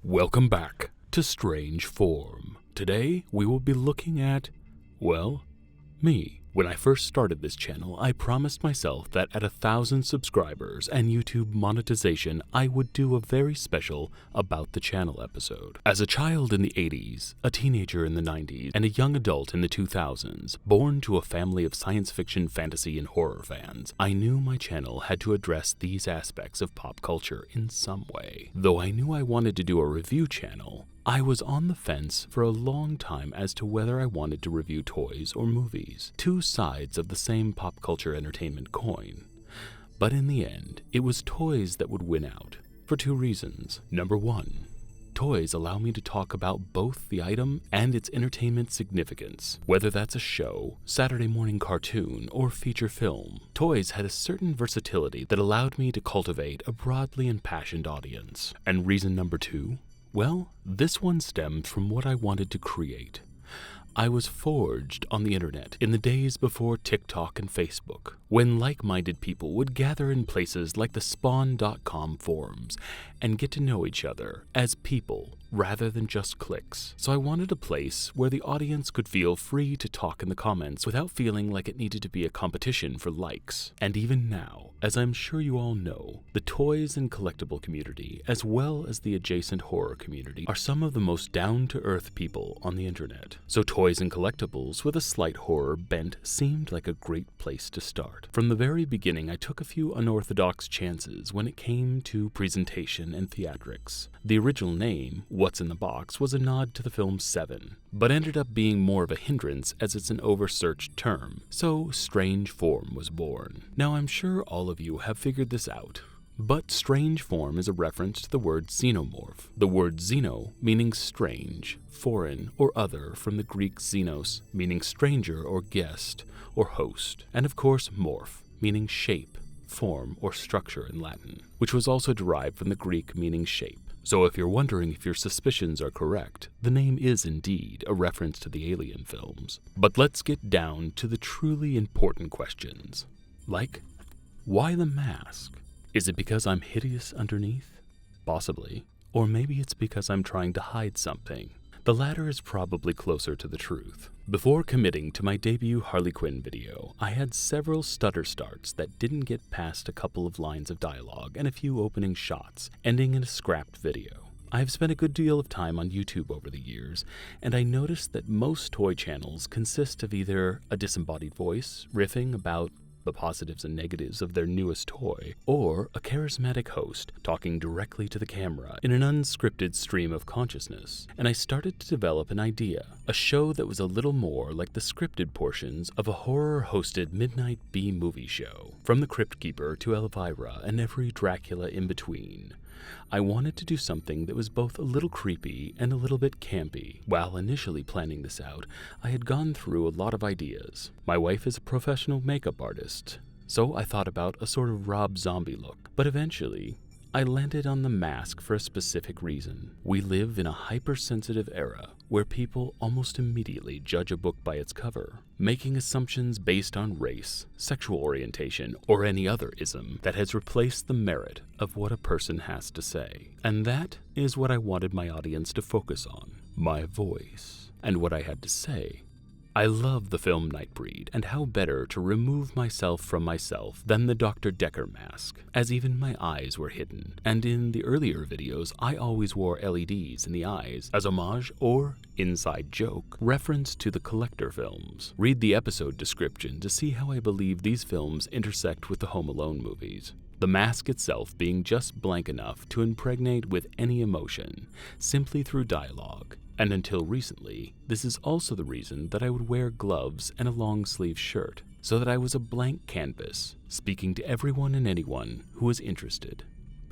Welcome back to Strange Form. Today we will be looking at, well, me. When I first started this channel, I promised myself that at 1,000 subscribers and YouTube monetization, I would do a very special About the Channel episode. As a child in the 80s, a teenager in the 90s, and a young adult in the 2000s, born to a family of science fiction, fantasy, and horror fans, I knew my channel had to address these aspects of pop culture in some way. Though I knew I wanted to do a review channel, I was on the fence for a long time as to whether I wanted to review toys or movies, two sides of the same pop culture entertainment coin. But in the end, it was toys that would win out, for two reasons. Number one, toys allow me to talk about both the item and its entertainment significance. Whether that's a show, Saturday morning cartoon, or feature film, toys had a certain versatility that allowed me to cultivate a broadly impassioned audience. And reason number two? Well, this one stemmed from what I wanted to create. I was forged on the internet in the days before TikTok and Facebook, when like-minded people would gather in places like the Spawn.com forums and get to know each other as people rather than just cliques. So I wanted a place where the audience could feel free to talk in the comments without feeling like it needed to be a competition for likes. And even now, as I'm sure you all know, the toys and collectible community, as well as the adjacent horror community, are some of the most down-to-earth people on the internet. So toys and collectibles with a slight horror bent seemed like a great place to start. From the very beginning, I took a few unorthodox chances when it came to presentation and theatrics. The original name, What's in the Box, was a nod to the film Seven, but ended up being more of a hindrance as it's an oversearched term, so Strange Form was born. Now I'm sure all of you have figured this out, but Strange Form is a reference to the word xenomorph, the word xeno meaning strange, foreign, or other from the Greek xenos, meaning stranger or guest or host, and of course morph, meaning shape, form, or structure in Latin, which was also derived from the Greek meaning shape. So if you're wondering if your suspicions are correct, the name is indeed a reference to the Alien films. But let's get down to the truly important questions. Like, why the mask? Is it because I'm hideous underneath? Possibly. Or maybe it's because I'm trying to hide something. The latter is probably closer to the truth. Before committing to my debut Harley Quinn video, I had several stutter starts that didn't get past a couple of lines of dialogue and a few opening shots, ending in a scrapped video. I have spent a good deal of time on YouTube over the years, and I noticed that most toy channels consist of either a disembodied voice riffing about the positives and negatives of their newest toy, or a charismatic host talking directly to the camera in an unscripted stream of consciousness. And I started to develop an idea, a show that was a little more like the scripted portions of a horror-hosted midnight B-movie show, from the Crypt Keeper to Elvira and every Dracula in between. I wanted to do something that was both a little creepy and a little bit campy. While initially planning this out, I had gone through a lot of ideas. My wife is a professional makeup artist, so I thought about a sort of Rob Zombie look. But eventually, I landed on the mask for a specific reason. We live in a hypersensitive era where people almost immediately judge a book by its cover, making assumptions based on race, sexual orientation, or any other ism that has replaced the merit of what a person has to say. And that is what I wanted my audience to focus on, my voice, and what I had to say. I love the film Nightbreed, and how better to remove myself from myself than the Dr. Decker mask, as even my eyes were hidden. And in the earlier videos, I always wore LEDs in the eyes as homage or inside joke reference to the Collector films. Read the episode description to see how I believe these films intersect with the Home Alone movies. The mask itself being just blank enough to impregnate with any emotion, simply through dialogue. And until recently, this is also the reason that I would wear gloves and a long-sleeve shirt, so that I was a blank canvas, speaking to everyone and anyone who was interested.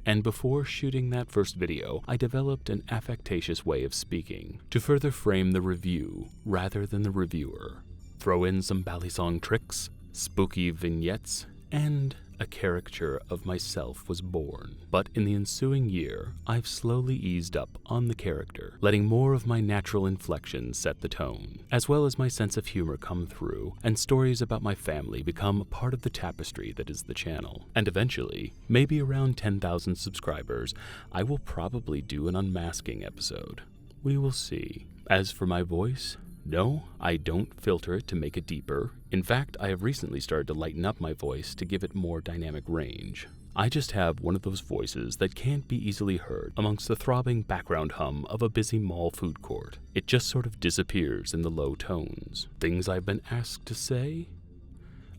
And before shooting that first video, I developed an affectatious way of speaking to further frame the review rather than the reviewer. Throw in some bally song tricks, spooky vignettes, and a caricature of myself was born. But in the ensuing year, I've slowly eased up on the character, letting more of my natural inflections set the tone, as well as my sense of humor come through, and stories about my family become part of the tapestry that is the channel. And eventually, maybe around 10,000 subscribers, I will probably do an unmasking episode. We will see. As for my voice, no, I don't filter it to make it deeper. In fact, I have recently started to lighten up my voice to give it more dynamic range. I just have one of those voices that can't be easily heard amongst the throbbing background hum of a busy mall food court. It just sort of disappears in the low tones. Things I've been asked to say?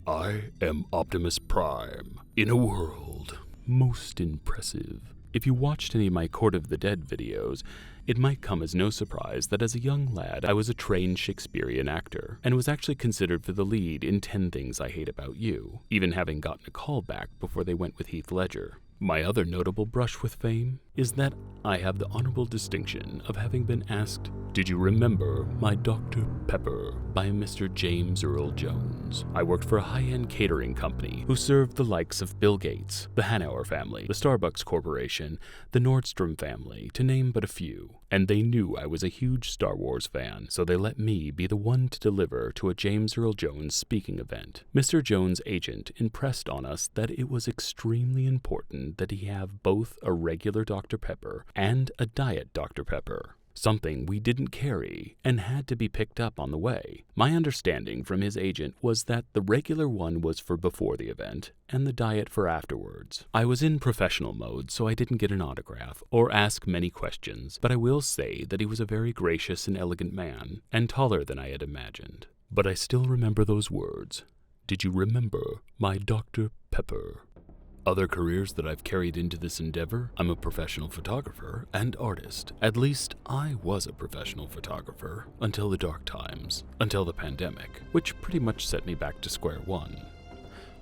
I am Optimus Prime in a world most impressive. If you watched any of my Court of the Dead videos, it might come as no surprise that as a young lad I was a trained Shakespearean actor, and was actually considered for the lead in 10 Things I Hate About You, even having gotten a call back before they went with Heath Ledger. My other notable brush with fame is that I have the honorable distinction of having been asked, "Did you remember my Dr. Pepper?" by Mr. James Earl Jones. I worked for a high-end catering company who served the likes of Bill Gates, the Hanauer family, the Starbucks Corporation, the Nordstrom family, to name but a few. And they knew I was a huge Star Wars fan, so they let me be the one to deliver to a James Earl Jones speaking event. Mr. Jones' agent impressed on us that it was extremely important that he have both a regular Dr. Pepper and a diet Dr. Pepper, something we didn't carry and had to be picked up on the way. My understanding from his agent was that the regular one was for before the event and the diet for afterwards. I was in professional mode, so I didn't get an autograph or ask many questions, but I will say that he was a very gracious and elegant man, and taller than I had imagined. But I still remember those words. Did you remember my Dr. Pepper? Other careers that I've carried into this endeavor, I'm a professional photographer and artist. At least I was a professional photographer until the dark times, until the pandemic, which pretty much set me back to square one.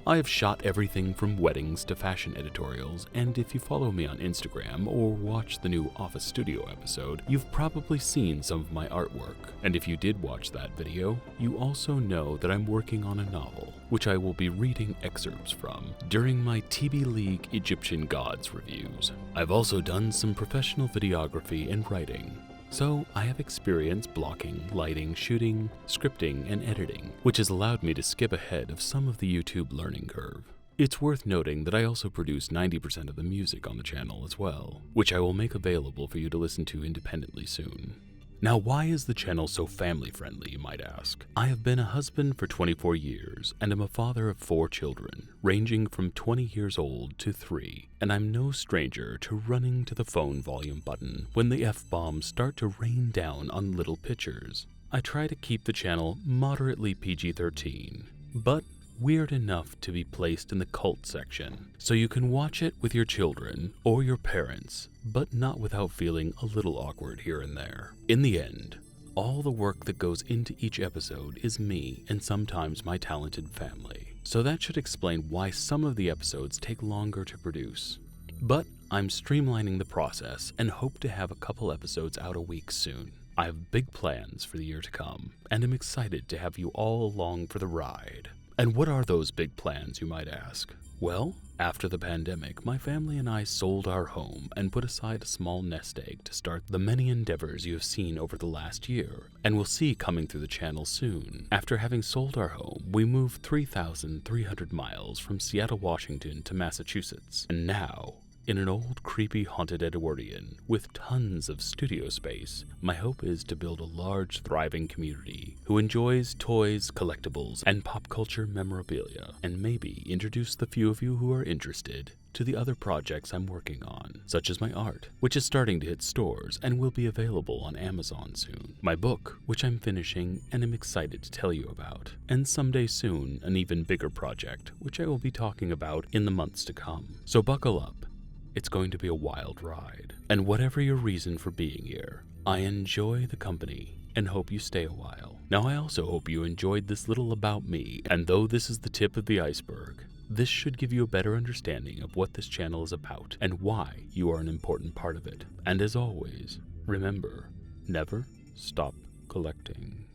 I have shot everything from weddings to fashion editorials, and if you follow me on Instagram or watch the new Office Studio episode, you've probably seen some of my artwork. And if you did watch that video, you also know that I'm working on a novel, which I will be reading excerpts from during my TB League Egyptian Gods reviews. I've also done some professional videography and writing. So I have experience blocking, lighting, shooting, scripting, and editing, which has allowed me to skip ahead of some of the YouTube learning curve. It's worth noting that I also produce 90% of the music on the channel as well, which I will make available for you to listen to independently soon. Now, why is the channel so family-friendly, you might ask? I have been a husband for 24 years and am a father of 4 children, ranging from 20 years old to 3, and I'm no stranger to running to the phone volume button when the F-bombs start to rain down on little pictures. I try to keep the channel moderately PG-13, but weird enough to be placed in the cult section, so you can watch it with your children or your parents, but not without feeling a little awkward here and there. In the end, all the work that goes into each episode is me and sometimes my talented family, so that should explain why some of the episodes take longer to produce. But I'm streamlining the process and hope to have a couple episodes out a week soon. I have big plans for the year to come, and I'm excited to have you all along for the ride. And what are those big plans, you might ask? Well, after the pandemic, my family and I sold our home and put aside a small nest egg to start the many endeavors you have seen over the last year, and will see coming through the channel soon. After having sold our home, we moved 3,300 miles from Seattle, Washington to Massachusetts, and now, in an old, creepy, haunted Edwardian with tons of studio space, my hope is to build a large, thriving community who enjoys toys, collectibles, and pop culture memorabilia, and maybe introduce the few of you who are interested to the other projects I'm working on, such as my art, which is starting to hit stores and will be available on Amazon soon, my book, which I'm finishing and am excited to tell you about, and someday soon an even bigger project, which I will be talking about in the months to come. So buckle up. It's going to be a wild ride. And whatever your reason for being here, I enjoy the company and hope you stay a while. Now, I also hope you enjoyed this little about me, and though this is the tip of the iceberg, this should give you a better understanding of what this channel is about and why you are an important part of it. And as always, remember, never stop collecting.